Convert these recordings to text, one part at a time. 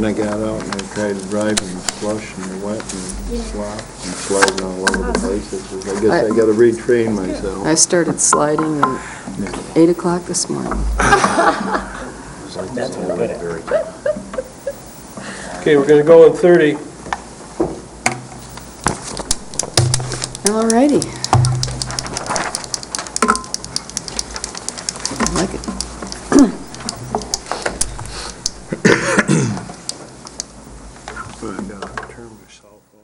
And I got out and I tried to drive and slush and wet and slop and sliding all over the place. I guess I got to retrain myself. I started sliding at 8 o'clock this morning. That's what we're good at. Okay, we're going to go on 30. All righty. I like it. Turn my cell phone.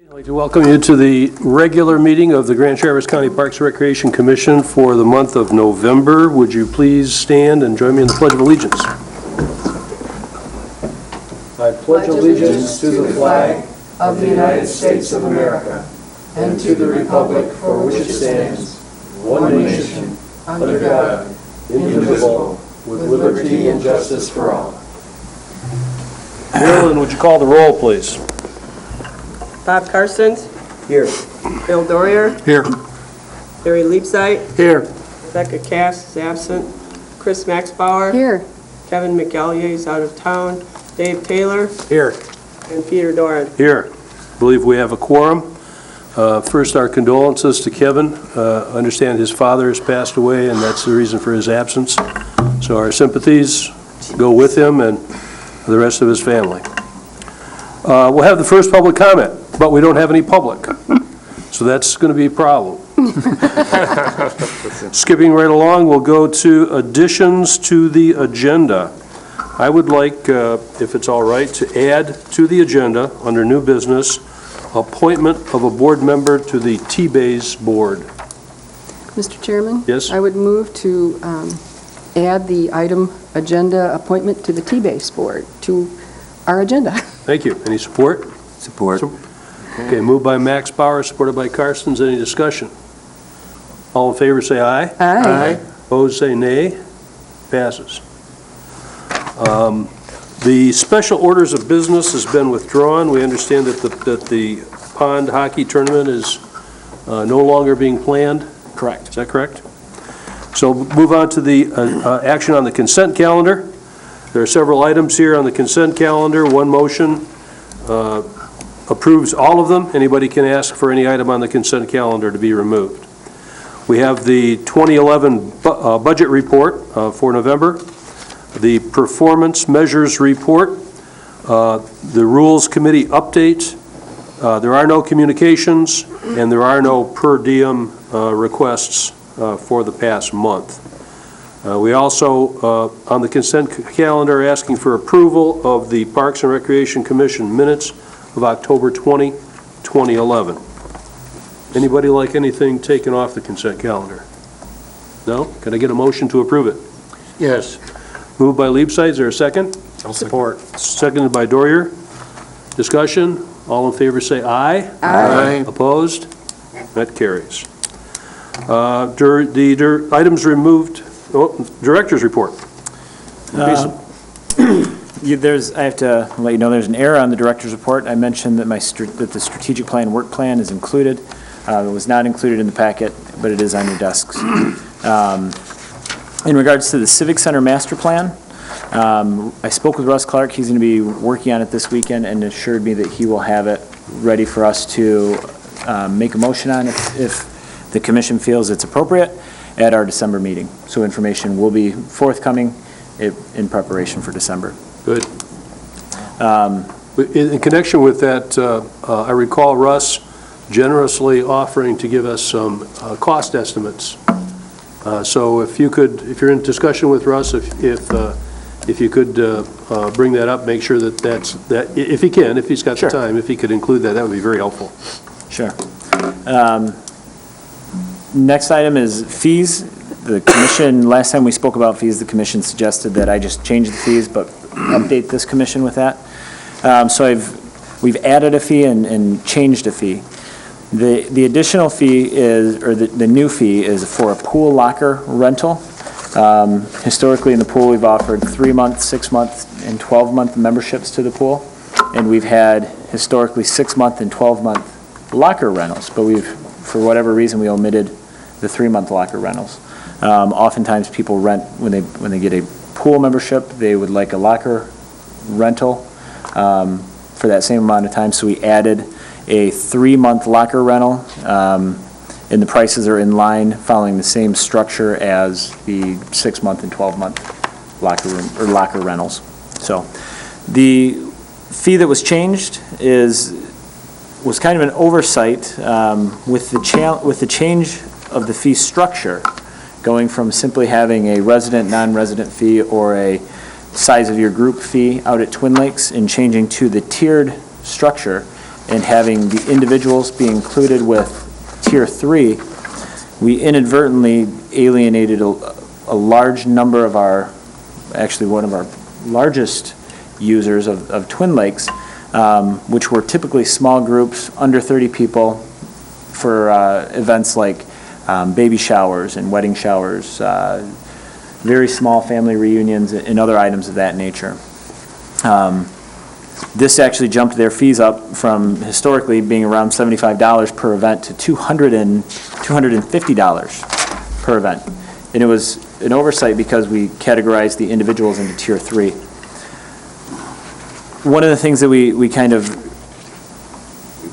I'd like to welcome you to the regular meeting of the Grand Traverse County Parks and Recreation Commission for the month of November. Would you please stand and join me in the Pledge of Allegiance? I pledge allegiance to the flag of the United States of America and to the republic for which it stands, one nation, under God, indivisible, with liberty and justice for all. Marilyn, would you call the roll, please? Bob Karstens. Here. Bill Dorier. Here. Larry Leapsight. Here. Rebecca Cass is absent. Chris Maxbauer. Here. Kevin McEllier is out of town. Dave Taylor. Here. And Peter Doran. Here. I believe we have a quorum. First, our condolences to Kevin. I understand his father has passed away, and that's the reason for his absence. So our sympathies go with him and the rest of his family. We'll have the first public comment, but we don't have any public. So that's going to be a problem. Skipping right along, we'll go to additions to the agenda. I would like, if it's all right, to add to the agenda, under new business, appointment of a board member to the T-Bays Board. Mr. Chairman? Yes? I would move to add the item agenda appointment to the T-Base Board to our agenda. Thank you. Any support? Support. Okay, moved by Max Bauer, supported by Karstens. Any discussion? All in favor say aye. Aye. Opposed say nay. Passes. The special orders of business has been withdrawn. We understand that the pond hockey tournament is no longer being planned. Correct. Is that correct? So move on to the action on the consent calendar. There are several items here on the consent calendar. One motion approves all of them. Anybody can ask for any item on the consent calendar to be removed. We have the 2011 budget report for November, the performance measures report, the rules committee update. There are no communications, and there are no per diem requests for the past month. We also, on the consent calendar, are asking for approval of the Parks and Recreation Commission minutes of October 20, 2011. Anybody like anything taken off the consent calendar? No? Can I get a motion to approve it? Yes. Moved by Leapsight. Is there a second? I'll support. Seconded by Dorier. Discussion? All in favor say aye. Aye. Opposed? That carries. The items removed. Director's report. I have to let you know there's an error on the director's report. I mentioned that that the strategic plan work plan is included. It was not included in the packet, but it is on your desks. In regards to the Civic Center master plan, I spoke with Russ Clark. He's going to be working on it this weekend and assured me that he will have it ready for us to make a motion on if the commission feels it's appropriate at our December meeting. So information will be forthcoming in preparation for December. Good. In connection with that, I recall Russ generously offering to give us some cost estimates. So if you're in discussion with Russ, if you could bring that up, make sure that if he can, if he's got the time, if he could include that would be very helpful. Sure. Next item is fees. The commission, last time we spoke about fees, the commission suggested that I just change the fees, but update this commission with that. So we've added a fee and changed a fee. The additional fee is, or the new fee is for a pool locker rental. Historically in the pool, we've offered 3-month, 6-month, and 12-month memberships to the pool, and we've had historically 6-month and 12-month locker rentals, but for whatever reason, we omitted the 3-month locker rentals. Oftentimes, people rent, when they get a pool membership, they would like a locker rental for that same amount of time, so we added a 3-month locker rental, and the prices are in line, following the same structure as the 6-month and 12-month locker rentals. So the fee that was changed was kind of an oversight with the change of the fee structure, going from simply having a resident, non-resident fee or a size of your group fee out at Twin Lakes, and changing to the tiered structure and having the individuals be included with Tier 3, we inadvertently alienated a large number of one of our largest users of Twin Lakes, which were typically small groups, under 30 people, for events like baby showers and wedding showers, very small family reunions, and other items of that nature. This actually jumped their fees up from historically being around $75 per event to $250 per event. And it was an oversight because we categorized the individuals into Tier 3. One of the things that we kind of,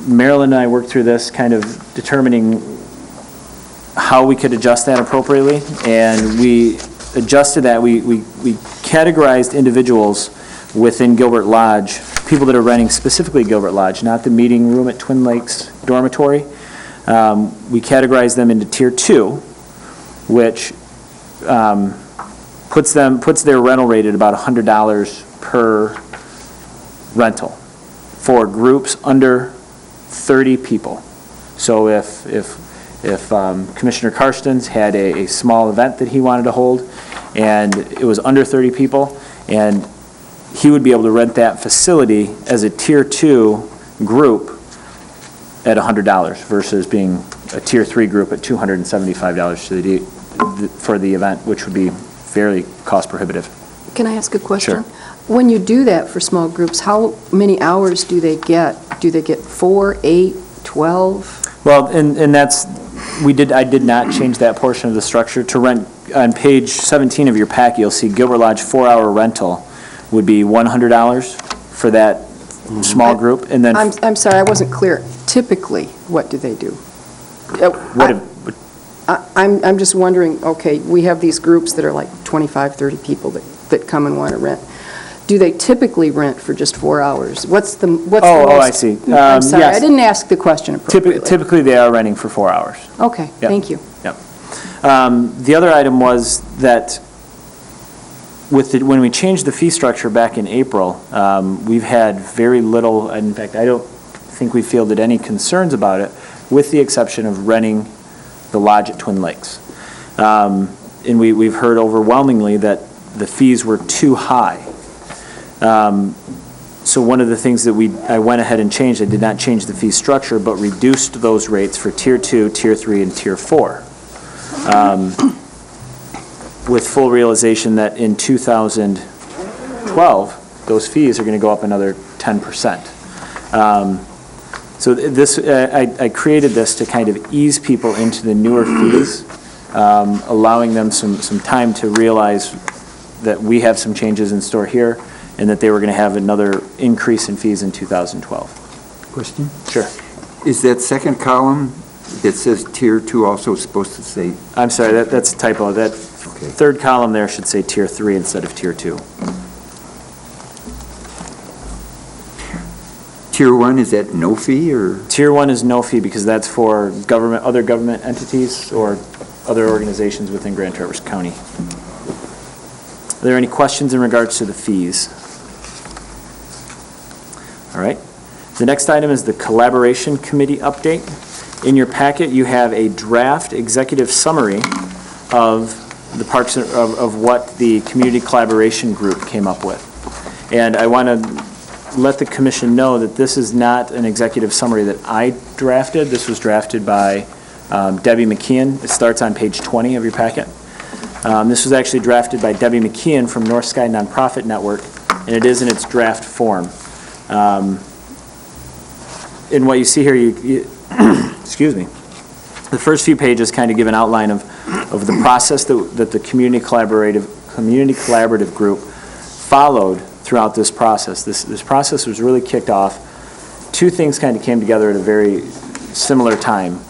Marilyn and I worked through this, kind of determining how we could adjust that appropriately, and we adjusted that. We categorized individuals within Gilbert Lodge, people that are renting specifically Gilbert Lodge, not the meeting room at Twin Lakes Dormitory. We categorized them into Tier 2, which puts their rental rate at about $100 per rental for groups under 30 people. So if Commissioner Karstens had a small event that he wanted to hold, and it was under 30 people, and he would be able to rent that facility as a Tier 2 group at $100 versus being a Tier 3 group at $275 for the event, which would be fairly cost prohibitive. Can I ask a question? Sure. When you do that for small groups, how many hours do they get? Do they get 4, 8, 12? Well, and I did not change that portion of the structure. To rent, on page 17 of your pack, you'll see Gilbert Lodge 4-hour rental would be $100 for that small group, and then... I'm sorry, I wasn't clear. Typically, what do they do? I'm just wondering, okay, we have these groups that are like 25, 30 people that come and want to rent. Do they typically rent for just 4 hours? What's the most? I see. I'm sorry, yes. I didn't ask the question appropriately. Typically, they are renting for 4 hours. Okay, Yep. thank you. Yep. The other item was that when we changed the fee structure back in April, we've had very little, in fact, I don't think we fielded any concerns about it, with the exception of renting the lodge at Twin Lakes. And we've heard overwhelmingly that the fees were too high. So one of the things that I went ahead and changed, I did not change the fee structure, but reduced those rates for Tier 2, Tier 3, and Tier 4. With full realization that in 2012, those fees are going to go up another 10%. So this, I created this to kind of ease people into the newer fees, allowing them some time to realize that we have some changes in store here, and that they were going to have another increase in fees in 2012. Question? Sure. Is that second column that says Tier 2 also supposed to say? I'm sorry, that's a typo. That Okay. third column there should say Tier 3 instead of Tier 2. Tier 1, is that no fee, or? Tier 1 is no fee because that's for other government entities or other organizations within Grand Traverse County. Are there any questions in regards to the fees? All right. The next item is the Collaboration Committee update. In your packet, you have a draft executive summary of the parts of what the Community Collaboration Group came up with. And I want to let the commission know that this is not an executive summary that I drafted. This was drafted by Debbie McKeon. It starts on page 20 of your packet. This was actually drafted by Debbie McKeon from North Sky Nonprofit Network, and it is in its draft form. In what you see here, excuse me, the first few pages kind of give an outline of the process that the community collaborative group followed throughout this process. This process was really kicked off. Two things kind of came together at a very similar time.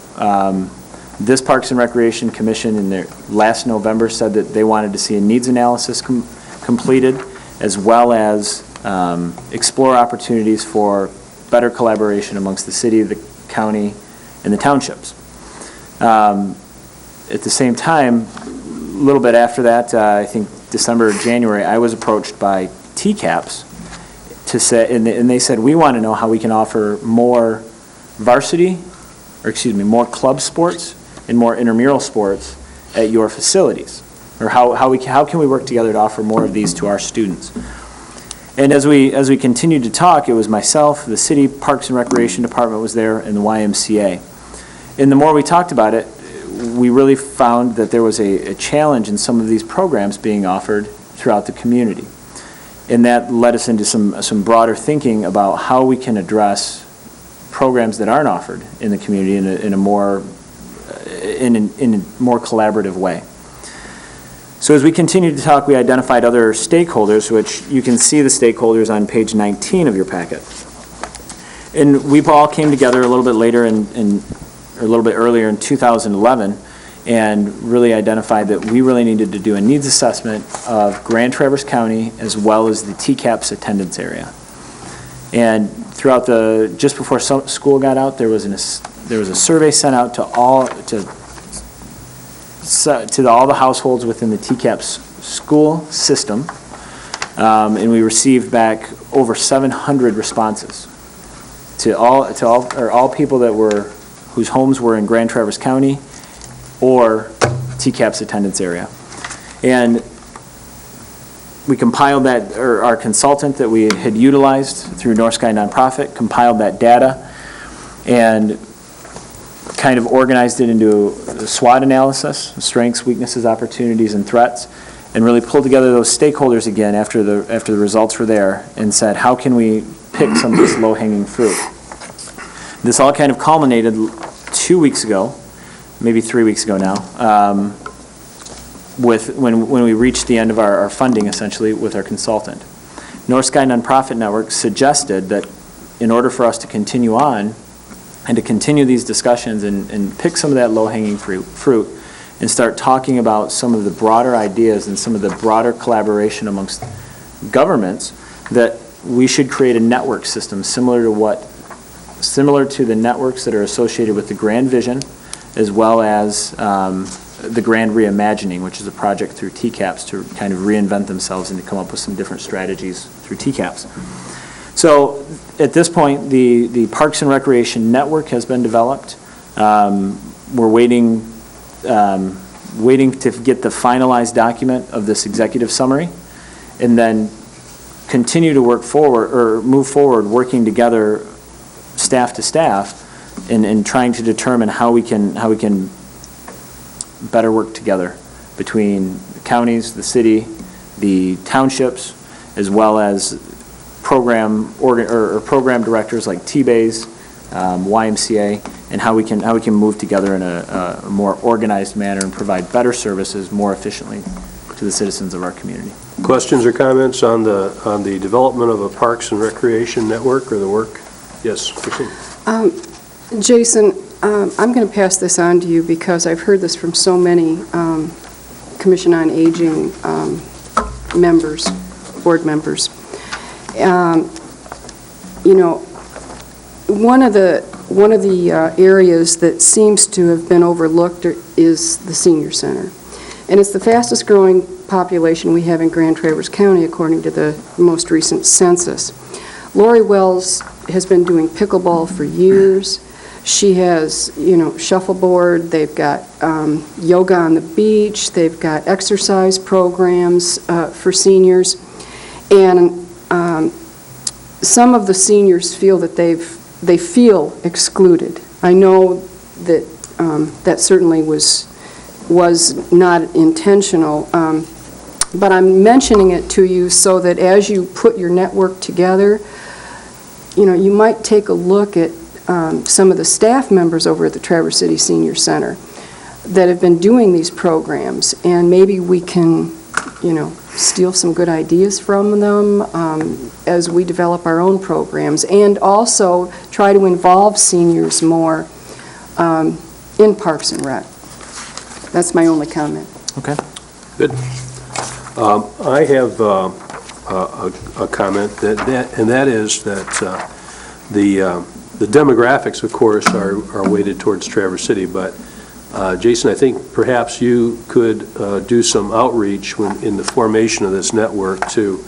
This Parks and Recreation Commission in their last November said that they wanted to see a needs analysis completed, as well as explore opportunities for better collaboration amongst the city, the county, and the townships. At the same time, a little bit after that, I think December or January, I was approached by TCAPS to say, and they said, we want to know how we can offer more more club sports and more intramural sports at your facilities, or how can we work together to offer more of these to our students. And as we continued to talk, it was myself, the city Parks and Recreation Department was there, and the YMCA. And the more we talked about it, we really found that there was a challenge in some of these programs being offered throughout the community. And that led us into some broader thinking about how we can address programs that aren't offered in the community in a more collaborative way. So as we continued to talk, we identified other stakeholders, which you can see the stakeholders on page 19 of your packet. And we all came together a little bit later or a little bit earlier in 2011 and really identified that we really needed to do a needs assessment of Grand Traverse County as well as the TCAPS attendance area. And throughout just before school got out, there was a survey sent out to all the households within the TCAPS school system, and we received back over 700 responses to all people whose homes were in Grand Traverse County or TCAPS attendance area. And we compiled that, or our consultant that we had utilized through North Sky Nonprofit compiled that data and kind of organized it into a SWOT analysis, strengths, weaknesses, opportunities, and threats, and really pulled together those stakeholders again after the results were there and said, how can we pick some of this low-hanging fruit? This all kind of culminated 2 weeks ago, maybe 3 weeks ago now, when we reached the end of our funding, essentially, with our consultant. North Sky Nonprofit Network suggested that in order for us to continue on and to continue these discussions and pick some of that low-hanging fruit and start talking about some of the broader ideas and some of the broader collaboration amongst governments, that we should create a network system similar to the networks that are associated with the Grand Vision, as well as the Grand Reimagining, which is a project through TCAPS to kind of reinvent themselves and to come up with some different strategies through TCAPS. So at this point, the Parks and Recreation Network has been developed. We're waiting to get the finalized document of this executive summary, and then continue to move forward, working together, staff to staff, and trying to determine how we can better work together between the counties, the city, the townships, as well as program directors like T-Bays, YMCA, and how we can move together in a more organized manner and provide better services more efficiently to the citizens of our community. Questions or comments on the development of a Parks and Recreation Network or the work? Yes, Christine. Jason, I'm going to pass this on to you because I've heard this from so many Commission on Aging members, board members. One of the areas that seems to have been overlooked is the senior center. And it's the fastest growing population we have in Grand Traverse County according to the most recent census. Lori Wells has been doing pickleball for years. She has, shuffleboard, they've got yoga on the beach, they've got exercise programs for seniors. And some of the seniors feel that they feel excluded. I know that that certainly was not intentional, but I'm mentioning it to you so that as you put your network together, you might take a look at some of the staff members over at the Traverse City Senior Center that have been doing these programs, and maybe we can, steal some good ideas from them as we develop our own programs, and also try to involve seniors more in Parks and Rec. That's my only comment. Okay. Good. I have a comment, and that is that the demographics, of course, are weighted towards Traverse City, but Jason, I think perhaps you could do some outreach in the formation of this network to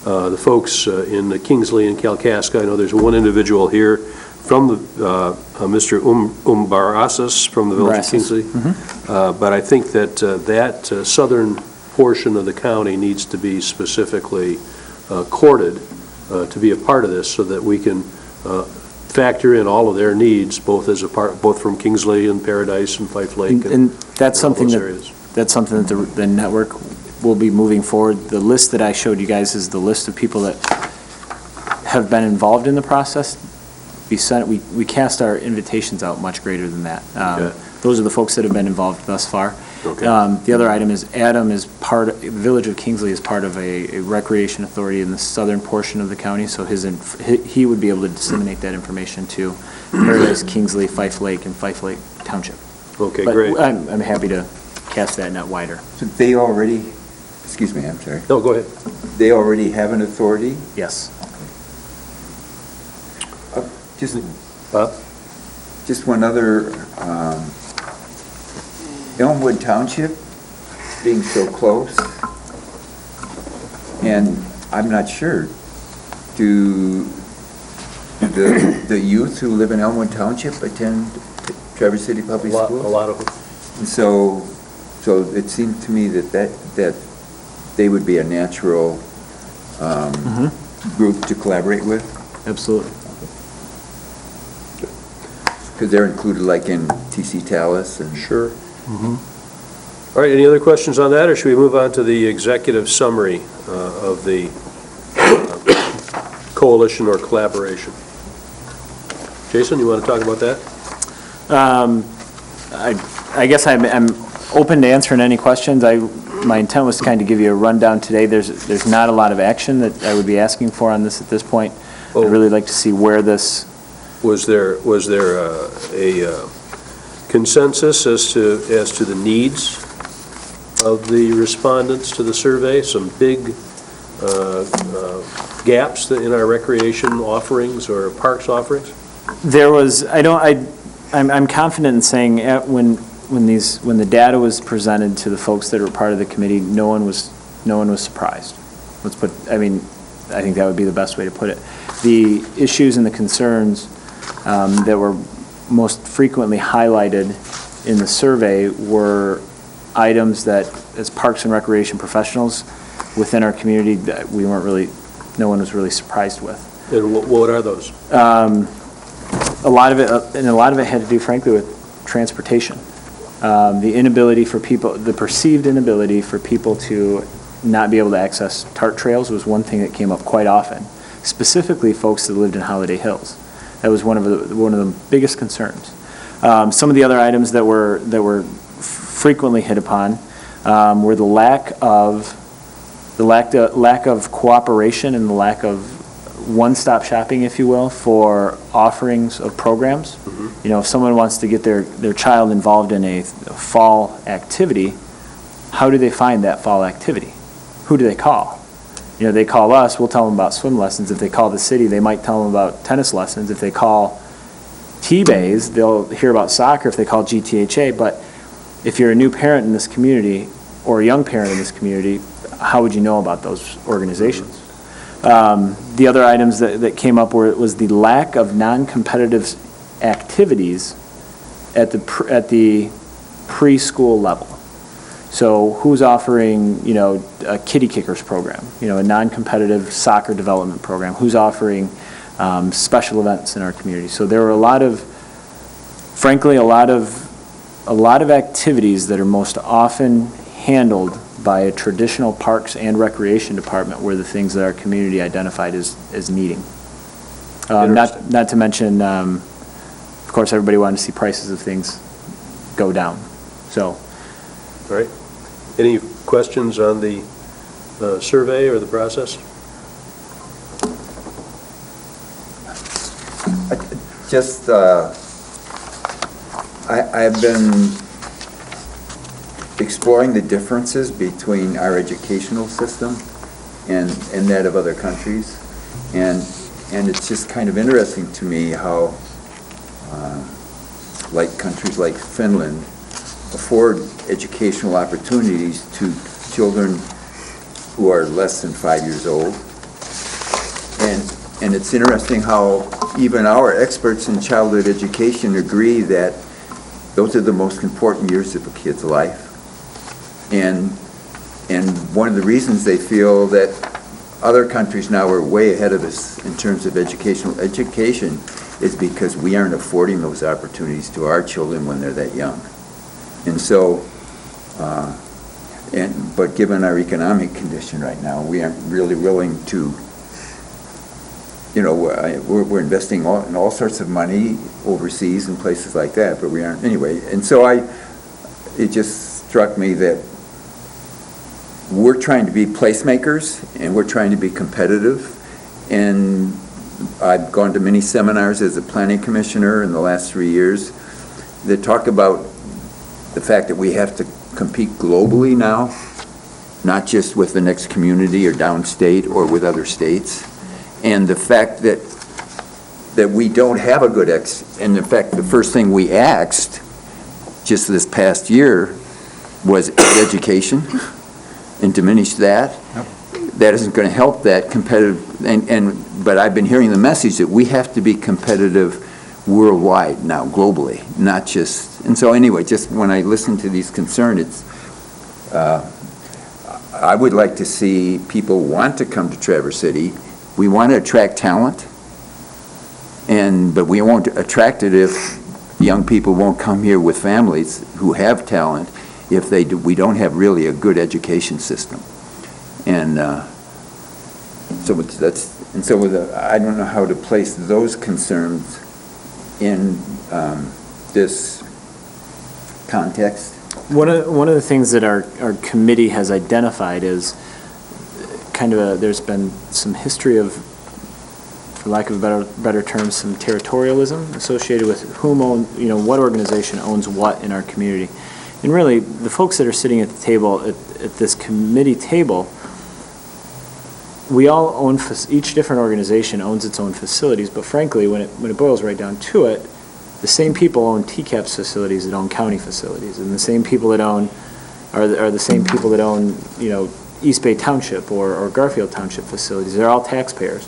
the folks in Kingsley and Kalkaska. I know there's one individual here from Mr. Umbarasas from the Village of Kingsley. But I think that that southern portion of the county needs to be specifically courted to be a part of this, so that we can factor in all of their needs, both from Kingsley and Paradise and Fife Lake. And that's something areas. that the network will be moving forward. The list that I showed you guys is the list of people that have been involved in the process. We cast our invitations out much greater than that. Okay. Those are the folks that have been involved thus far. Okay. The other item is Adam is the Village of Kingsley is part of a recreation authority in the southern portion of the county, so he would be able to disseminate that information to Paradise, Kingsley, Fife Lake, and Fife Lake Township. Okay, But great. I'm happy to cast that net wider. So they already, excuse me, I'm sorry. No, go ahead. They already have an authority? Yes. Just one other, Elmwood Township being so close, and I'm not sure, do the youth who live in Elmwood Township attend Traverse City Public Schools? A lot of them. And so it seemed to me that they would be a natural group to collaborate with, Absolutely. because they're included like in TC Talus and... Sure. All right, any other questions on that, or should we move on to the executive summary of the coalition or collaboration? Jason, you want to talk about that? I guess I'm open to answering any questions. My intent was to kind of give you a rundown today. There's not a lot of action that I would be asking for on this at this point. Oh. I'd really like to see where this... Was there a consensus as to the needs of the respondents to the survey? Some big gaps in our recreation offerings or parks offerings? There was, I'm confident in saying when the data was presented to the folks that were part of the committee, no one was surprised. I think that would be the best way to put it. The issues and the concerns that were most frequently highlighted in the survey were items that, as Parks and Recreation professionals within our community, that no one was really surprised with. And what are those? A lot of it had to do, frankly, with transportation. The perceived inability for people to not be able to access TART trails was one thing that came up quite often. Specifically, folks that lived in Holiday Hills. That was one of the biggest concerns. Some of the other items that were frequently hit upon were the lack of cooperation and the lack of one-stop shopping, if you will, for offerings of programs. Mm-hmm. If someone wants to get their child involved in a fall activity, how do they find that fall activity? Who do they call? They call us, we'll tell them about swim lessons. If they call the city, they might tell them about tennis lessons. If they call T-Bays, they'll hear about soccer if they call GTHA. But if you're a new parent in this community or a young parent in this community, how would you know about those organizations? The other items that came up was the lack of non-competitive activities at the preschool level. So who's offering, a kitty kickers program, a non-competitive soccer development program? Who's offering special events in our community? So there were a lot of activities that are most often handled by a traditional parks and recreation department were the things that our community identified as needing. Not to mention of course, everybody wanted to see prices of things go down. So, All right. Any questions on the survey or the process? Just, I've been exploring the differences between our educational system and that of other countries. And it's just kind of interesting to me how, like countries like Finland afford educational opportunities to children who are less than 5 years old. And it's interesting how even our experts in childhood education agree that those are the most important years of a kid's life. And one of the reasons they feel that other countries now are way ahead of us in terms of education is because we aren't affording those opportunities to our children when they're that young. And so, but given our economic condition right now, we aren't really willing to, we're investing in all sorts of money overseas and places like that, but we aren't, anyway. And so it just struck me that we're trying to be placemakers and we're trying to be competitive. And I've gone to many seminars as a planning commissioner in the last 3 years that talk about the fact that we have to compete globally now, not just with the next community or downstate or with other states. And the fact that we don't have a good and in fact, the first thing we asked just this past year was education and diminish that. Yep. That isn't going to help that competitive, but I've been hearing the message that we have to be competitive worldwide now, globally, not just, and so anyway, just when I listen to these concerns, I would like to see people want to come to Traverse City. We want to attract talent, but we won't attract it if young people won't come here with families who have talent if we don't have really a good education system. And I don't know how to place those concerns in this context. one of the things that our committee has identified is there's been some history of, for lack of a better term, some territorialism associated with what organization owns what in our community. And really, the folks that are sitting at the table, at this committee table, we all own, each different organization owns its own facilities, but frankly, when it boils right down to it, the same people own TCAPS facilities that own county facilities, and the same people that own, are the same people that own, East Bay Township or Garfield Township facilities. They're all taxpayers.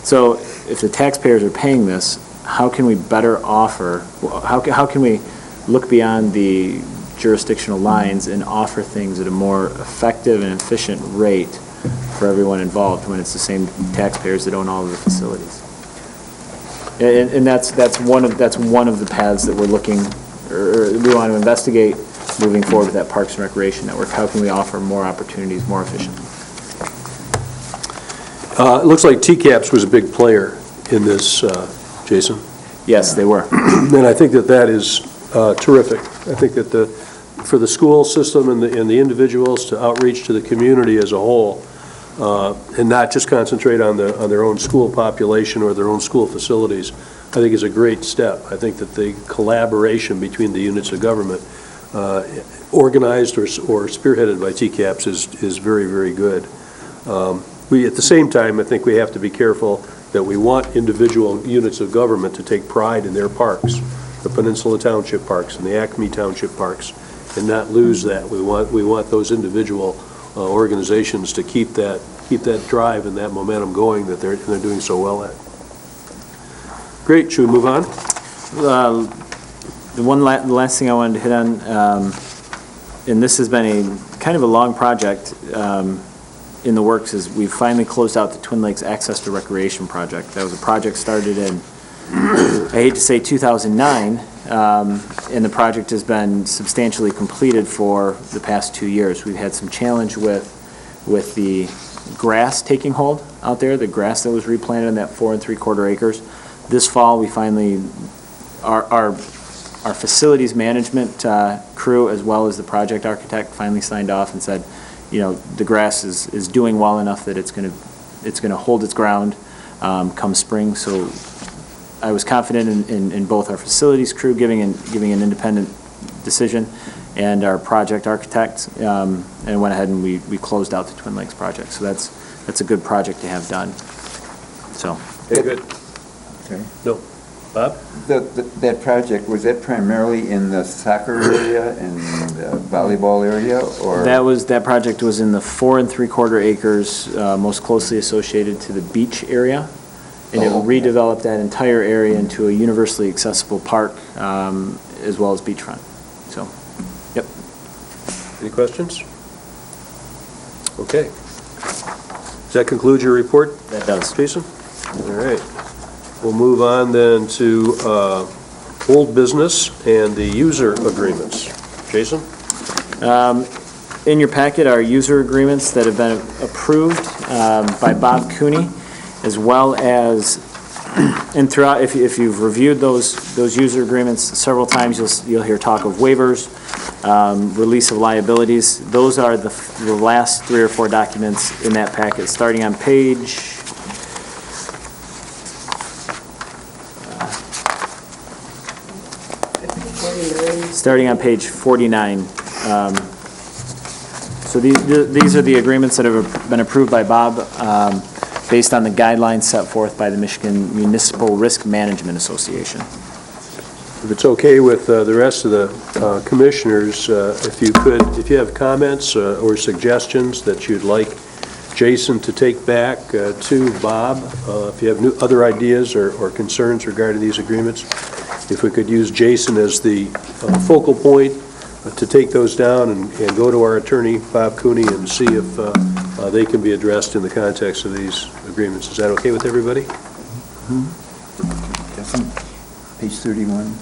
So if the taxpayers are paying this, how can we better offer, how can we look beyond the jurisdictional lines and offer things at a more effective and efficient rate for everyone involved when it's the same taxpayers that own all of the facilities? And that's one of the paths that we're looking, or we want to investigate moving forward with that Parks and Recreation Network. How can we offer more opportunities more efficiently? It looks like TCAPS was a big player in this, Jason. Yes, they were. And I think that is terrific. I think that for the school system and the individuals to outreach to the community as a whole, and not just concentrate on their own school population or their own school facilities, I think is a great step. I think that the collaboration between the units of government, organized or spearheaded by TCAPS, is very, very good. At the same time, I think we have to be careful that we want individual units of government to take pride in their parks, the Peninsula Township parks and the Acme Township parks, and not lose that. We want those individual organizations to keep that drive and that momentum going that they're doing so well at. Great. Should we move on? The last thing I wanted to hit on, and this has been a long project in the works, is we've finally closed out the Twin Lakes Access to Recreation project. That was a project started in, I hate to say 2009, and the project has been substantially completed for the past 2 years. We've had some challenge with the grass taking hold out there, the grass that was replanted in that 4 3/4 acres. This fall, we finally our facilities management crew, as well as the project architect, finally signed off and said, the grass is doing well enough that it's going to hold its ground come spring. So I was confident in both our facilities crew giving an independent decision and our project architect, and went ahead and we closed out the Twin Lakes project. So that's a good project to have done. So. Okay, good. Okay. No. Bob? That project, was that primarily in the soccer area and the volleyball area, or? That project was in the 4 3/4 acres, most closely associated to the beach area. And it redeveloped that entire area into a universally accessible park, as well as beachfront. So, yep. Any questions? Okay. Does that conclude your report? That does. Jason? All right. We'll move on then to old business and the user agreements. Jason? In your packet are user agreements that have been approved by Bob Cooney, as well as, and throughout, if you've reviewed those user agreements several times, you'll hear talk of waivers, release of liabilities. Those are the last 3 or 4 documents in that packet, starting on page... starting on page 49. So these are the agreements that have been approved by Bob based on the guidelines set forth by the Michigan Municipal Risk Management Association. If it's okay with the rest of the commissioners, if you have comments or suggestions that you'd like Jason to take back to Bob, if you have other ideas or concerns regarding these agreements, if we could use Jason as the focal point to take those down and go to our attorney, Bob Cooney, and see if they can be addressed in the context of these agreements. Is that okay with everybody? Page 31.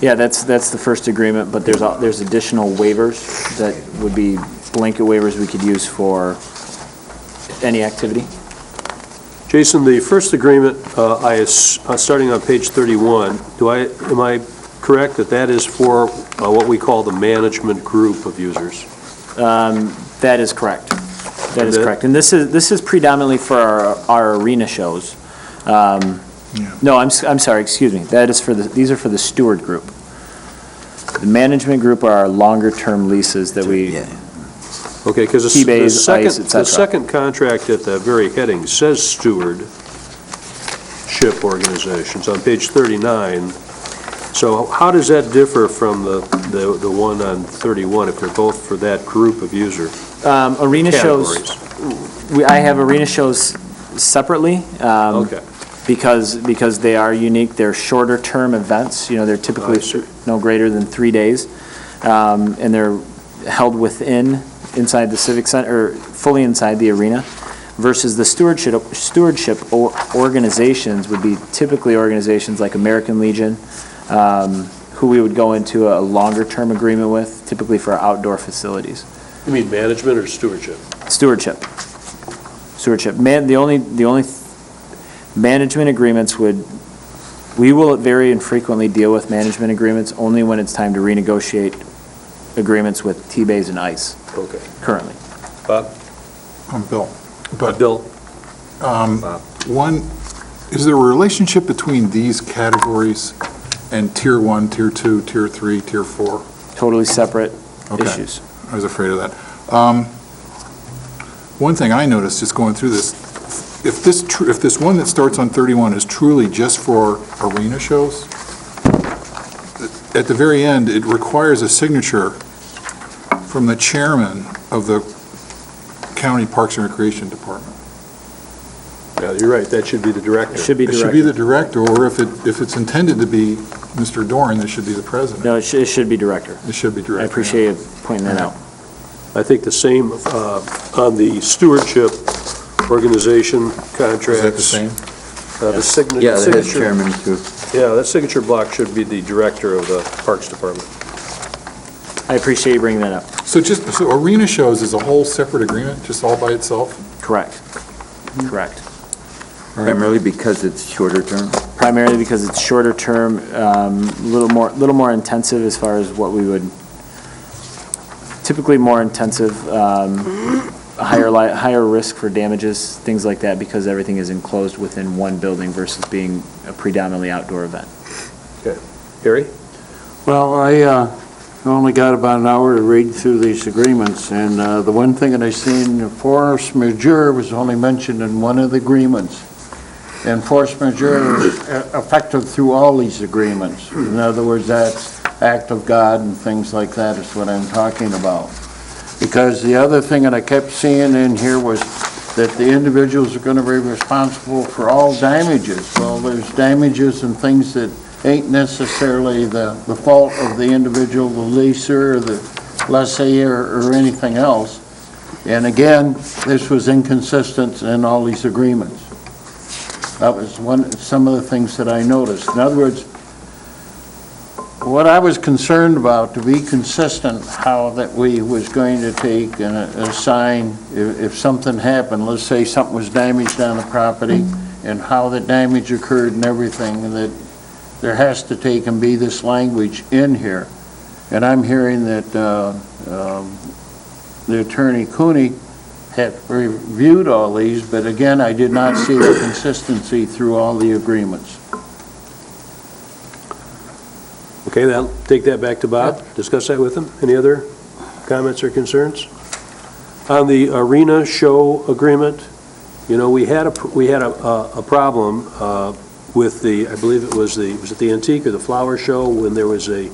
Yeah, that's the first agreement, but there's additional waivers that would be blanket waivers we could use for any activity. Jason, the first agreement, starting on page 31, am I correct that is for what we call the management group of users? That is correct. That is correct. And this is predominantly for our arena shows. No, I'm sorry, excuse me. These are for the steward group. The management group are our longer-term leases that we... Yeah. Okay, because T-bays, ice, et the cetera. second contract at the very heading says stewardship organizations on page 39. So how does that differ from the one on 31 if they're both for that group of user Arena categories? shows, I have arena shows separately. Okay. Because they are unique. They're shorter-term events. They're typically no greater than 3 days. And they're held inside the Civic Center, or fully inside the arena, versus the stewardship organizations would be typically organizations like American Legion, who we would go into a longer-term agreement with, typically for outdoor facilities. You mean management or stewardship? Stewardship. The only management agreements we will very infrequently deal with management agreements only when it's time to renegotiate agreements with T-bays and ice. Okay. Currently. Bob? I'm Bill. Bill? One, is there a relationship between these categories and Tier 1, Tier 2, Tier 3, Tier 4? Totally separate Okay. issues. I was afraid of that. One thing I noticed just going through this, if this one that starts on 31 is truly just for arena shows, at the very end, it requires a signature from the chairman of the County Parks and Recreation Department. Yeah, you're right, that should be the director. It should be It should be the director, or if it's intended to be Mr. Doran, it should be the president. No, it should be director. It should be director. I appreciate you pointing that out. I think the same on the stewardship organization contracts. Is that the same? The signature. Yeah, that has chairman too. Yeah, that signature block should be the director of the Parks Department. I appreciate you bringing that up. So arena shows is a whole separate agreement, just all by itself? Correct. Correct. Primarily because it's shorter term? primarily because it's shorter term, little more intensive as far as what we would, typically more intensive, higher risk for damages, things like that, because everything is enclosed within one building versus being a predominantly outdoor event. Okay. Harry? Well, I only got about an hour to read through these agreements, and the one thing that I seen, force majeure was only mentioned in one of the agreements. And force majeure is effective through all these agreements. In other words, that's act of God and things like that is what I'm talking about. Because the other thing that I kept seeing in here was that the individuals are going to be responsible for all damages. Well, there's damages and things that ain't necessarily the fault of the individual, the leaser, or the lessee, or anything else. And again, this was inconsistent in all these agreements. That was some of the things that I noticed. In other words, what I was concerned about, to be consistent, how that we was going to take and assign, if something happened, let's say something was damaged on the property, and how the damage occurred and everything, and that there has to take and be this language in here. And I'm hearing that the Attorney Cooney had reviewed all these, but again, I did not see the consistency through all the agreements. Okay, then I'll take that back to Bob, discuss that with him. Any other comments or concerns? On the arena show agreement, you know, we had a problem with the, I believe it was the Antique or the Flower Show, when there was a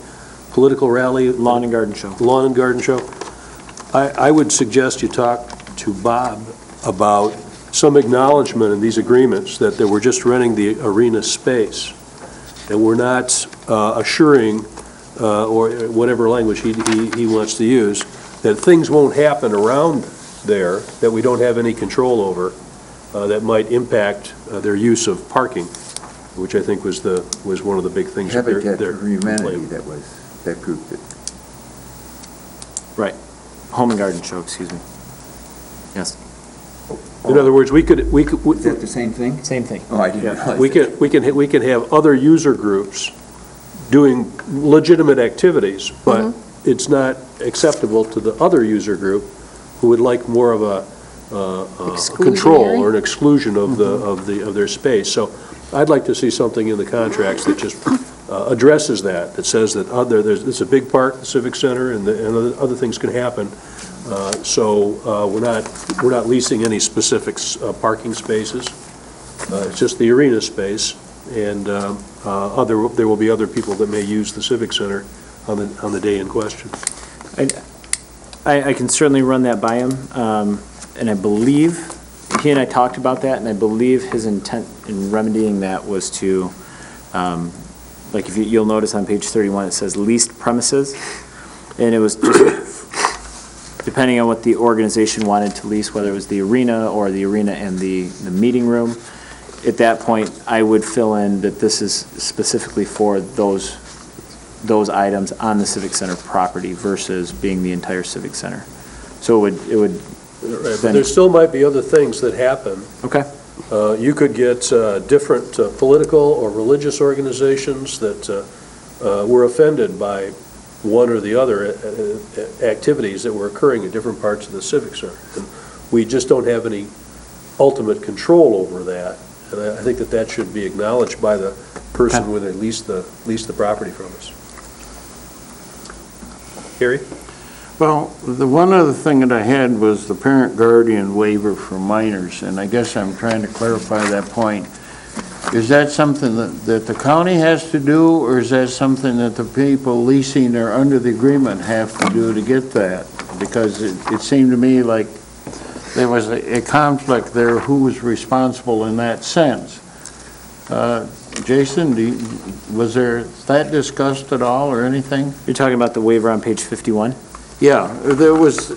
political rally? Lawn and garden show. Lawn and garden show. I would suggest you talk to Bob about some acknowledgement in these agreements that they were just renting the arena space, and we're not assuring, or whatever language he wants to use, that things won't happen around there that we don't have any control over, that might impact their use of parking, which I think was one of the big things. Habitat for Humanity that proved it. Right. Home and garden show, excuse me. Yes. In other words, we could. Is that the same thing? Same thing. Oh, I didn't realize We can have other user groups doing legitimate activities, but it's not acceptable to the other user group who would like more of a control or an exclusion of their space. So I'd like to see something in the contracts that just addresses that says that there's a big park, the Civic Center, and other things can happen. So we're not leasing any specific parking spaces. It's just the arena space, and there will be other people that may use the Civic Center on the day in question. I can certainly run that by him, and I believe he and I talked about that, and I believe his intent in remedying that was to, like if you'll notice on page 31, it says leased premises, and it was just depending on what the organization wanted to lease, whether it was the arena or the arena and the meeting room. At that point, I would fill in that this is specifically for those items on the Civic Center property versus being the entire Civic Center. So it would Right, but there still might be other things that happen. Okay. You could get different political or religious organizations that were offended by one or the other activities that were occurring in different parts of the Civic Center. And we just don't have any ultimate control over that. And I think that should be acknowledged by the person who they leased the property from us. Gary? Well, the one other thing that I had was the parent guardian waiver for minors, and I guess I'm trying to clarify that point. Is that something that the county has to do, or is that something that the people leasing or under the agreement have to do to get that? Because it seemed to me like there was a conflict there, who was responsible in that sense. Jason, was that discussed at all or anything? You're talking about the waiver on page 51? Yeah, there was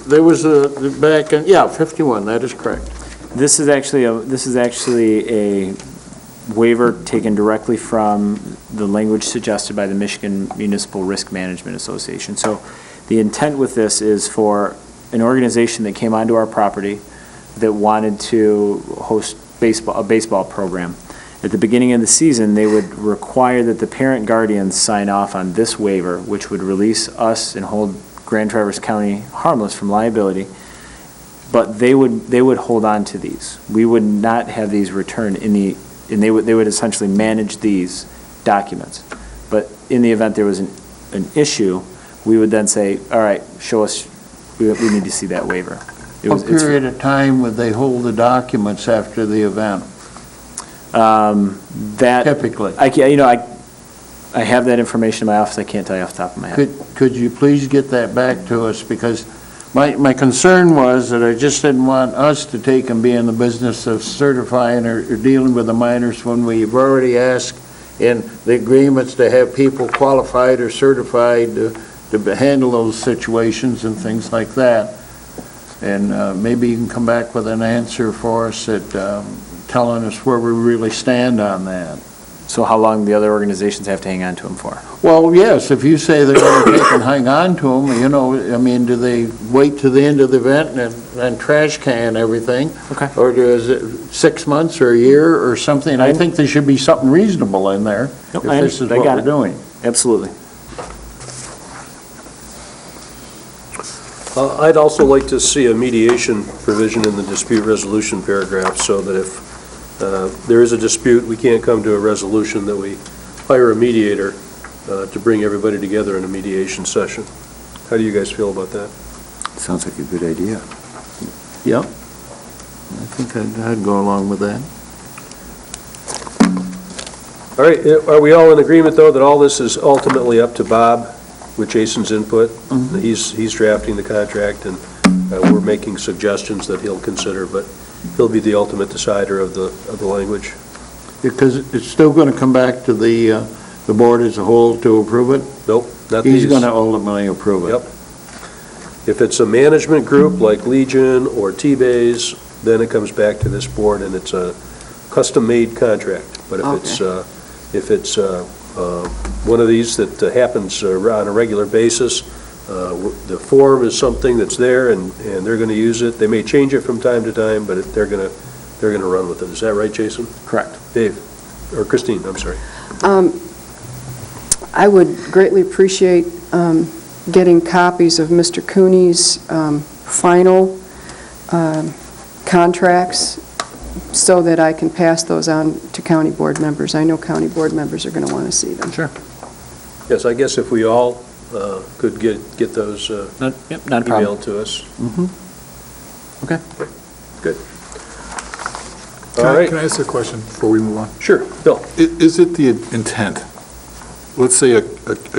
a, back in, yeah, 51, that is correct. This is actually a waiver taken directly from the language suggested by the Michigan Municipal Risk Management Association. So the intent with this is for an organization that came onto our property that wanted to host a baseball program. at the beginning of the season, they would require that the parent guardians sign off on this waiver, which would release us and hold Grand Traverse County harmless from liability, but they would hold on to these. We would not have these returned and they would essentially manage these documents. But in the event there was an issue, we would then say, all right, show us, we need to see that waiver. What period of time would they hold the documents after the event, That, typically? I have that information in my office, I can't tell you off the top of my head. Could you please get that back to us? Because my concern was that I just didn't want us to take and be in the business of certifying or dealing with the minors when we've already asked in the agreements to have people qualified or certified to handle those situations and things like that. And maybe you can come back with an answer for us that telling us where we really stand on that. So how long the other organizations have to hang on to them for? Well, yes, if you say they're going to take and hang on to them, I mean, do they wait to the end of the event and trash can everything? Okay. Or is it 6 months or a year or something? I think there should be something reasonable in there if Nope, this is I what got we're it. doing. Absolutely. I'd also like to see a mediation provision in the dispute resolution paragraph, so that if there is a dispute, we can't come to a resolution, that we hire a mediator to bring everybody together in a mediation session. How do you guys feel about that? Sounds like a good idea. Yep. I think I'd go along with that. All right, are we all in agreement, though, that all this is ultimately up to Bob with Jason's input? He's drafting the contract, and we're making suggestions that he'll consider, but he'll be the ultimate decider of the language. Because it's still going to come back to the board as a whole to approve it? Nope, not these. He's going to ultimately approve it? Yep. If it's a management group like Legion or T-Bays, then it comes back to this board, and it's a custom-made contract. But if it's one of these that happens on a regular basis, the form is something that's there, and they're going to use it. They may change it from time to time, but they're going to run with it. Is that right, Jason? Correct. Dave, or Christine, I'm sorry. I would greatly appreciate getting copies of Mr. Cooney's final contracts so that I can pass those on to county board members. I know county board members are going to want to see them. Sure. Yes, I guess if we all could get those Not a problem. emailed to us. Okay. Good. Can All right. I ask a question before we move on? Sure, Bill. Is it the intent, let's say a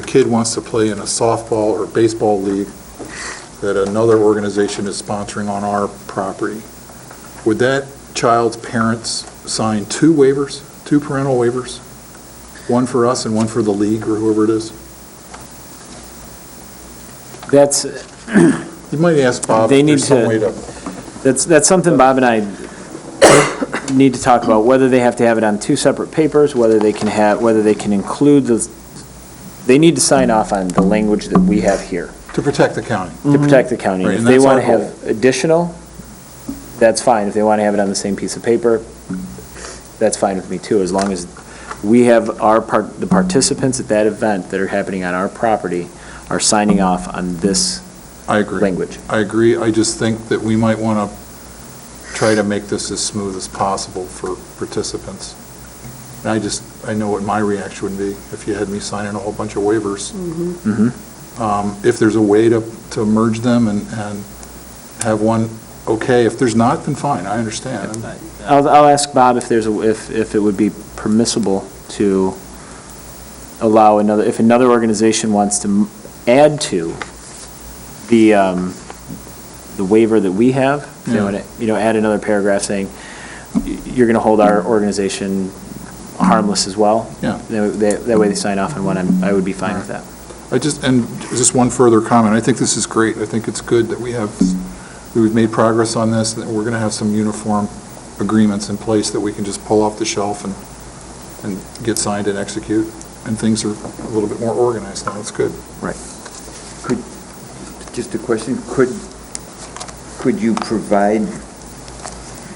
kid wants to play in a softball or baseball league that another organization is sponsoring on our property, would that child's parents sign two parental waivers? One for us and one for the league or whoever it is? That's, You might ask Bob They if need there's some to- way to, that's something Bob and I need to talk about, whether they have to have it on two separate papers, whether they can include they need to sign off on the language that we have here to protect the county. to protect the county. Right, If and they that's want to our have additional, that's fine. If they want to have it on the same piece of paper, that's fine with me too, as long as we have the participants at that event that are happening on our property are signing off on this I agree. language. I agree. I just think that we might want to try to make this as smooth as possible for participants. And I know what my reaction would be if you had me signing a whole bunch of waivers. If there's a way to merge them and have one, okay. If there's not, then fine, I understand. I'll ask Bob if if it would be permissible to allow if another organization wants to add to the waiver that we have, they want to, add another paragraph saying, you're going to hold our organization harmless as well. Yeah. That way they sign off on one, I would be fine with that. Just one further comment. I think this is great. I think it's good that we've made progress on this, that we're going to have some uniform agreements in place that we can just pull off the shelf and get signed and execute, and things are a little bit more organized now. It's good. Just a question, could you provide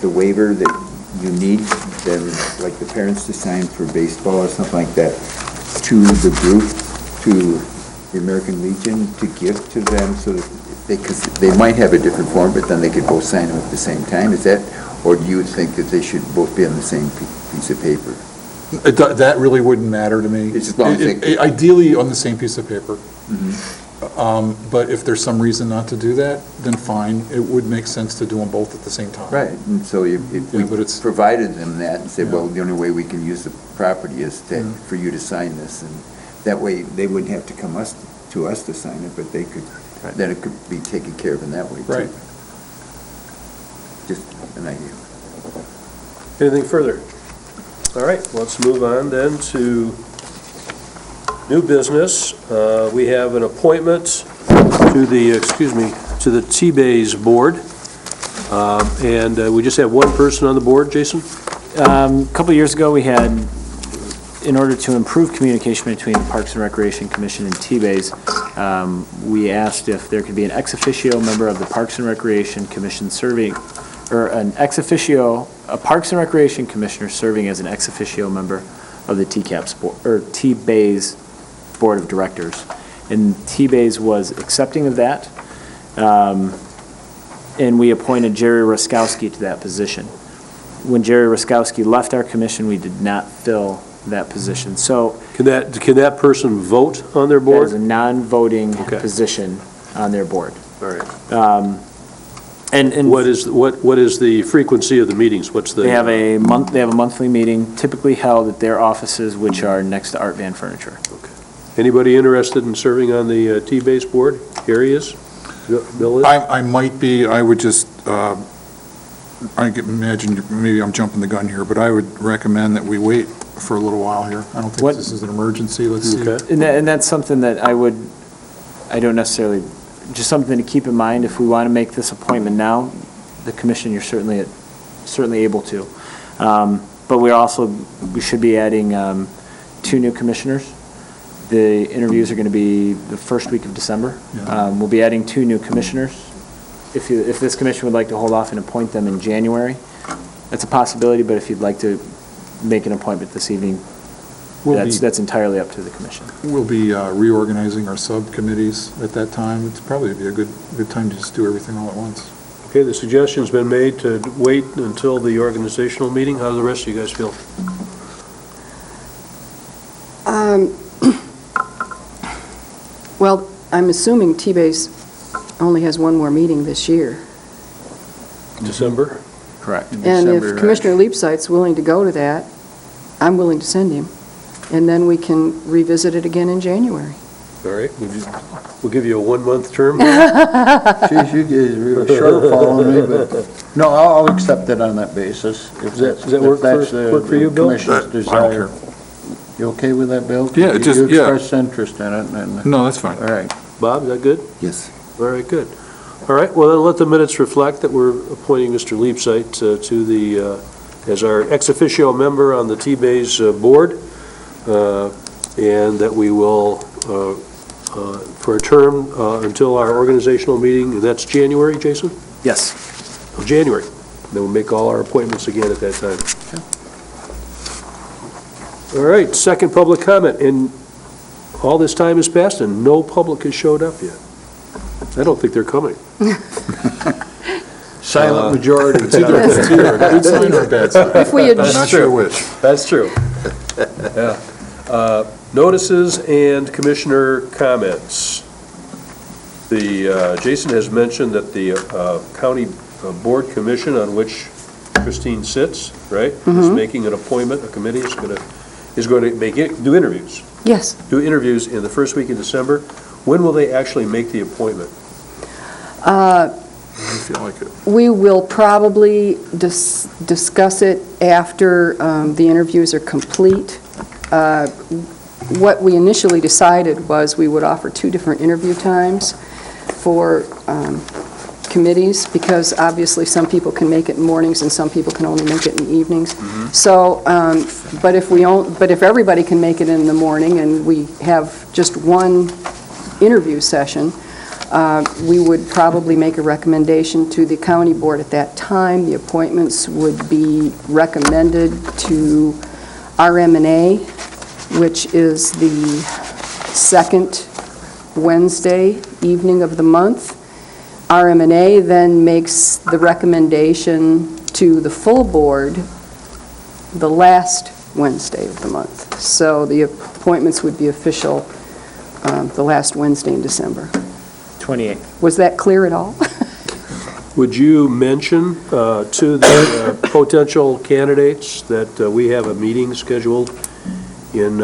the waiver that you need them, like the parents to sign for baseball or something like that, to the group, to the American Legion, to give to them so that because they might have a different form, but then they could both sign them at the same time? Is that, or do you think that they should both be on the same piece of paper? That really wouldn't matter to me. It's as long as they- Ideally, on the same piece of paper. Mm-hmm. But if there's some reason not to do that, then fine. It would make sense to do them both at the same time. Right, and so if Yeah, we but it's- provided them that and said, Yeah. well, the only way we can use the property is for you to sign this, and that way, they wouldn't have to come to us to sign it, but they could, then it could be taken care of in that way, too. Right. Just an idea. Anything further? All right, let's move on then to new business. We have an appointment to the T-Bays Board. And we just have one person on the board, Jason? A couple years ago, we had, in order to improve communication between the Parks and Recreation Commission and T-Bays, we asked if there could be an ex officio member of the Parks and Recreation Commission serving, or an ex officio, a Parks and Recreation Commissioner serving as an ex officio member of the TCAPS, or T-Bays Board of Directors. And T-Bays was accepting of that, and we appointed Jerry Ruskowski to that position. When Jerry Ruskowski left our commission, we did not fill that position. So Can that person vote on their that board? is a non-voting Okay. position on their board. All right. And What is the frequency of the meetings? What's the? they have a monthly meeting typically held at their offices, which are next to Art Van Furniture. Anybody interested in serving on the T-Base board? Gary is? Bill is? I might be, I would just, I can imagine, maybe I'm jumping the gun here, but I would recommend that we wait for a little while here. I don't think What- this is an emergency, let's see. Okay. And that's something that I don't necessarily, just something to keep in mind. If we want to make this appointment now, the commission, you're certainly able to. But we should be adding 2 new commissioners. The interviews are going to be the first week of December. Yeah. We'll be adding 2 new commissioners. If this commission would like to hold off and appoint them in January, that's a possibility, but if you'd like to make an appointment this evening, that's entirely up to the commission. We'll be reorganizing our subcommittees at that time. It's probably be a good time to just do everything all at once. Okay, the suggestion's been made to wait until the organizational meeting. How do the rest of you guys feel? Well, I'm assuming T-Base only has one more meeting this year. December? Correct. And if Commissioner Leapsight's willing to go to that, I'm willing to send him. And then we can revisit it again in January. All right, we'll give you a 1-month term. Geez, you guys are really sharp following me, but, no, I'll accept it on that basis. If Does that work if that's the work for you, Bill? Commission's I don't desire. care. You okay with that, Bill? Yeah, You expressed interest in it, and, No, that's fine. all right. Bob, is that good? Yes. All right, good. All right, well, then let the minutes reflect that we're appointing Mr. Leapsight to the, as our ex officio member on the T-Bays board, and that we will, for a term until our organizational meeting, and that's January, Jason? Yes. Of January. Then we'll make all our appointments again at that time. All right, second public comment, and all this time has passed and no public has showed up yet. I don't think they're coming. Silent majority. It's either a good sign or a bad sign. If we I'm not sure which. That's true. Yeah. Notices and commissioner comments. Jason has mentioned that the county board commission on which Christine sits, right, is making an appointment, a committee is going to do interviews. Yes. Do interviews in the first week in December. When will they actually make the appointment? I feel like it. We will probably discuss it after the interviews are complete. What we initially decided was we would offer 2 different interview times for committees, because obviously some people can make it in mornings and some people can only make it in evenings. So, but if everybody can make it in the morning and we have just one interview session, We would probably make a recommendation to the county board at that time. The appointments would be recommended to RMNA, which is the second Wednesday evening of the month. RMNA then makes the recommendation to the full board the last Wednesday of the month. So the appointments would be official the last Wednesday in December. 28th. Was that clear at all? Would you mention to the potential candidates that we have a meeting scheduled in,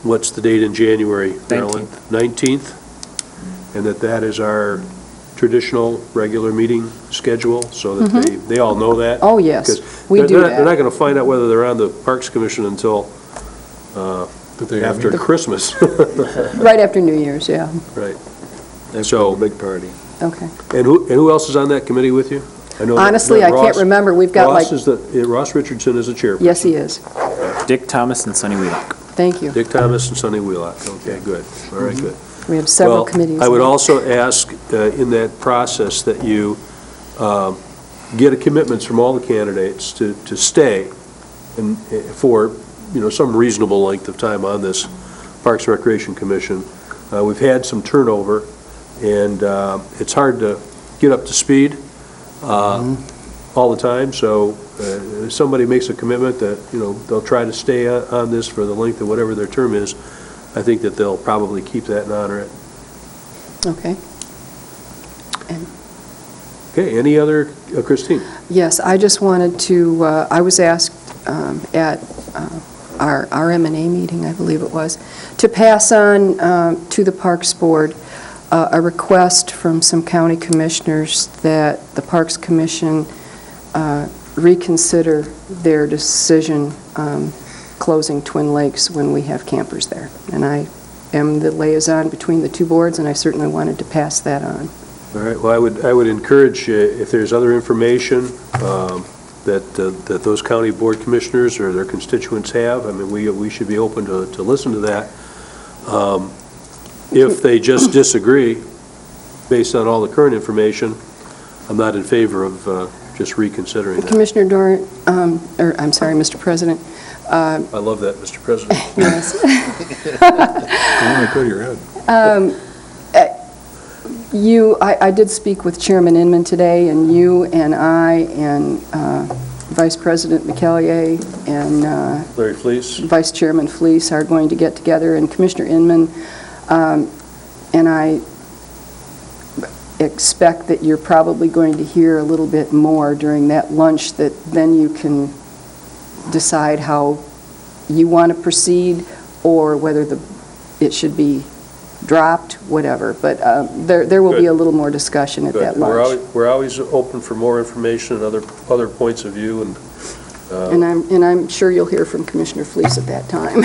what's the date in January, Marilyn? 19th. And that is our traditional, regular meeting schedule, so that they all know that? Oh, yes, Because we do They're not that. going to find out whether they're on the Parks Commission until after Christmas. Right after New Year's, yeah. Right. So, big party. Okay. And who else is on that committee with you? I know that- Honestly, that I can't Ross- remember. We've got like, Ross Richardson is the chairperson. yes, he is. Dick Thomas and Sonny Wheelock. Thank you. Dick Thomas and Sonny Wheelock. Okay, good. All right, good. We have several Well, committees. I would also ask in that process that you get commitments from all the candidates to stay and for, some reasonable length of time on this Parks and Recreation Commission. We've had some turnover, and it's hard to get up to speed all the time, so if somebody makes a commitment that, they'll try to stay on this for the length of whatever their term is, I think that they'll probably keep that and honor it. Okay. Okay, any other, Christine? Yes, I just wanted to, I was asked at our RMNA meeting, I believe it was, to pass on to the Parks Board a request from some county commissioners that the Parks Commission reconsider their decision closing Twin Lakes when we have campers there. And I am the liaison between the two boards, and I certainly wanted to pass that on. All right, well, I would encourage, if there's other information that those county board commissioners or their constituents have, I mean, we should be open to listen to that. If they just disagree, based on all the current information, I'm not in favor of just reconsidering that. Commissioner Doran, or I'm sorry, Mr. President. I love that, Mr. President. Yes. Don't want to go to your head. I did speak with Chairman Inman today, and you and I and Vice President McCallier and Larry Fleece? Vice Chairman Fleece are going to get together, and Commissioner Inman and I expect that you're probably going to hear a little bit more during that lunch, that then you can decide how you want to proceed or whether it should be dropped, whatever. But there will be Good. a little more discussion at that Good. lunch. We're always open for more information and other points of view, and And I'm sure you'll hear from Commissioner Fleece at that time.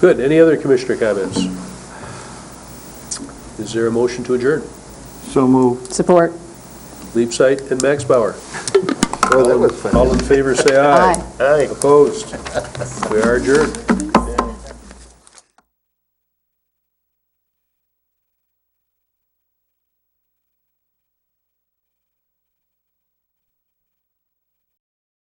good. Any other commissioner comments? Is there a motion to adjourn? So moved. Support. Leapsight and Max Bauer. Oh, that was fun. All in favor, say aye. Aye. Opposed? We are adjourned.